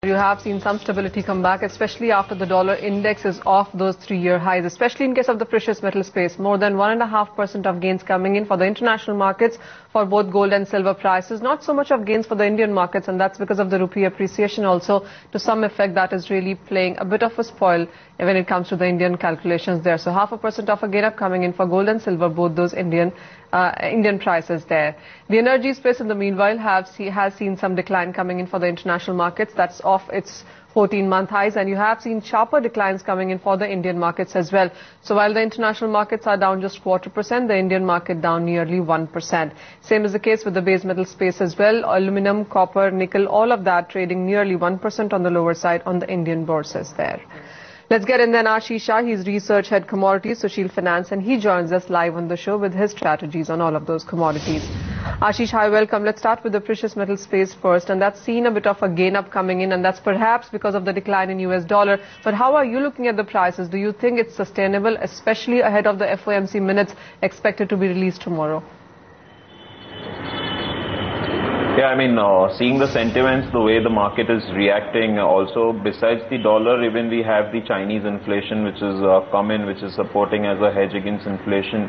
You have seen some stability come back, especially after the dollar index is off those 3-year highs, especially in case of the precious metal space. More than 1.5% of gains coming in for the international markets for both gold and silver prices. Not so much of gains for the Indian markets, and that's because of the rupee appreciation also. To some effect, that is really playing a bit of a spoil when it comes to the Indian calculations there. So 0.5% of a gain up coming in for gold and silver, both those Indian prices there. The energy space in the meanwhile has seen some decline coming in for the international markets. That's off its 14-month highs, and you have seen sharper declines coming in for the Indian markets as well. So while the international markets are down just 0.25%, the Indian market down nearly 1%. Same is the case with the base metal space as well. Aluminum, copper, nickel, all of that trading nearly 1% on the lower side on the Indian bourses there. Let's get in then Ashish Shah. He's research head commodities, Sushil Finance, and he joins us live on the show with his strategies on all of those commodities. Ashish, hi, welcome. Let's start with the precious metal space first, and that's seen a bit of a gain up coming in, and that's perhaps because of the decline in US dollar. But how are you looking at the prices? Do you think it's sustainable, especially ahead of the FOMC minutes expected to be released tomorrow? Yeah, I mean, seeing the sentiments, the way the market is reacting, also besides the dollar, even we have the Chinese inflation, which is come in, which is supporting as a hedge against inflation,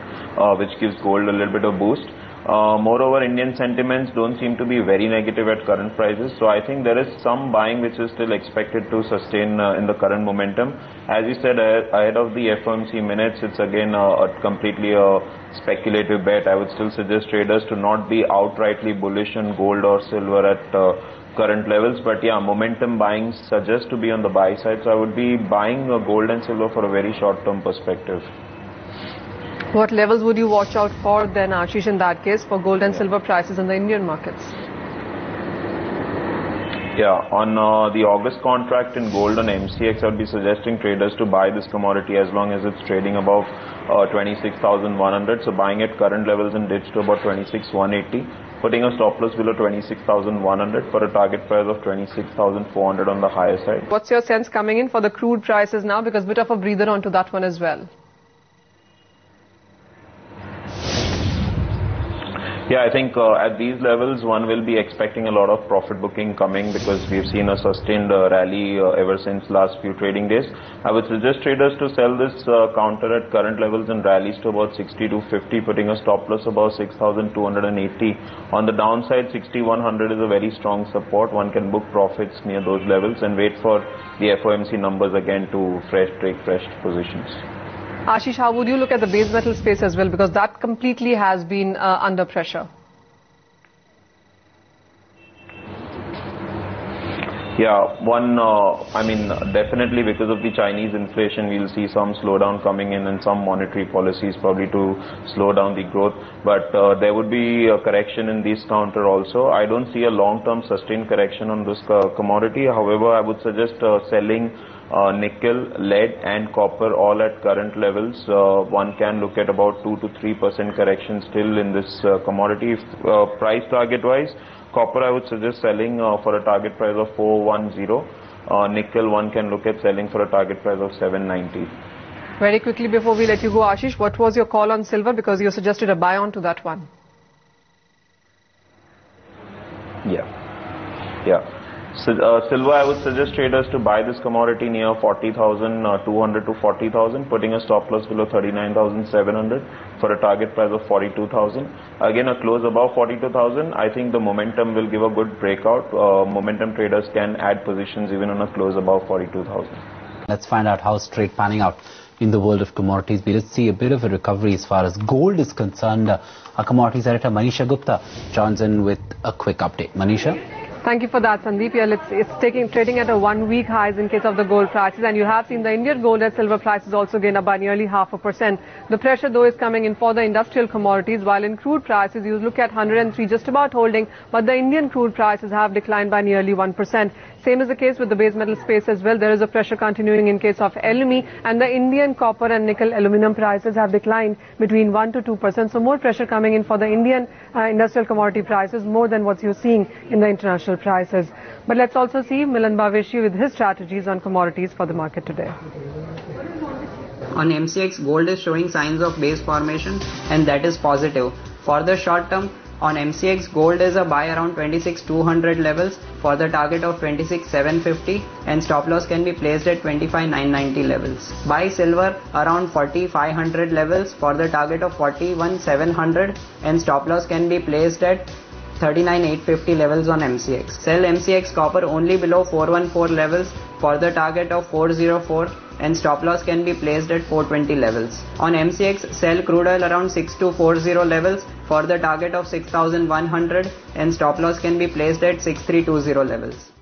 which gives gold a little bit of boost. Moreover, Indian sentiments don't seem to be very negative at current prices. So I think there is some buying which is still expected to sustain in the current momentum. As you said, ahead of the FOMC minutes, it's again completely a speculative bet. I would still suggest traders to not be outrightly bullish on gold or silver at current levels. But yeah, momentum buying suggests to be on the buy side. So I would be buying gold and silver for a very short-term perspective. What levels would you watch out for then, Ashish, in that case, for gold and silver prices in the Indian markets? Yeah, on the August contract in gold on MCX, I would be suggesting traders to buy this commodity as long as it's trading above 26,100. So buying at current levels and dips to about 26,180. Putting a stop loss below 26,100 for a target price of 26,400 on the higher side. What's your sense coming in for the crude prices now? Because a bit of a breather onto that one as well. Yeah, I think at these levels, one will be expecting a lot of profit booking coming because we've seen a sustained rally ever since last few trading days. I would suggest traders to sell this counter at current levels and rallies to about 62.50, putting a stop loss about 6,280. On the downside, 6,100 is a very strong support. One can book profits near those levels and wait for the FOMC numbers again to take fresh positions. Ashish, how would you look at the base metal space as well? Because that completely has been under pressure. Yeah, I mean, definitely because of the Chinese inflation, we'll see some slowdown coming in and some monetary policies probably to slow down the growth. But there would be a correction in this counter also. I don't see a long-term sustained correction on this commodity. However, I would suggest selling nickel, lead and copper all at current levels. One can look at about 2 to 3% correction still in this commodity. Price target wise, copper I would suggest selling for a target price of 410. Nickel one can look at selling for a target price of 790. Very quickly before we let you go, Ashish, what was your call on silver? Because you suggested a buy on to that one. Yeah. So, silver, I would suggest traders to buy this commodity near 40,200 to 40,000, putting a stop loss below 39,700 for a target price of 42,000. Again, a close above 42,000. I think the momentum will give a good breakout. Momentum traders can add positions even on a close above 42,000. Let's find out how's trade panning out in the world of commodities. We did see a bit of a recovery as far as gold is concerned. Our commodities editor Manisha Gupta joins in with a quick update. Manisha? Thank you for that, Sandeep. Yeah, it's trading at a 1-week highs in case of the gold prices, and you have seen the Indian gold and silver prices also gain up by nearly 0.5%. The pressure though is coming in for the industrial commodities, while in crude prices you look at 103 just about holding, but the Indian crude prices have declined by nearly 1%. Same is the case with the base metal space as well. There is a pressure continuing in case of LME, and the Indian copper and nickel aluminum prices have declined between 1 to 2%. So more pressure coming in for the Indian industrial commodity prices, more than what you're seeing in the international prices. But let's also see Milan Bhaveshi with his strategies on commodities for the market today. On MCX, gold is showing signs of base formation, and that is positive. For the short term, On MCX, gold is a buy around 26,200 levels for the target of 26,750 and stop loss can be placed at 25,990 levels. Buy silver around 40,500 levels for the target of 41,700 and stop loss can be placed at 39,850 levels on MCX. Sell MCX copper only below 414 levels for the target of 404 and stop loss can be placed at 420 levels. On MCX, sell crude oil around 6240 levels for the target of 6,100 and stop loss can be placed at 6320 levels.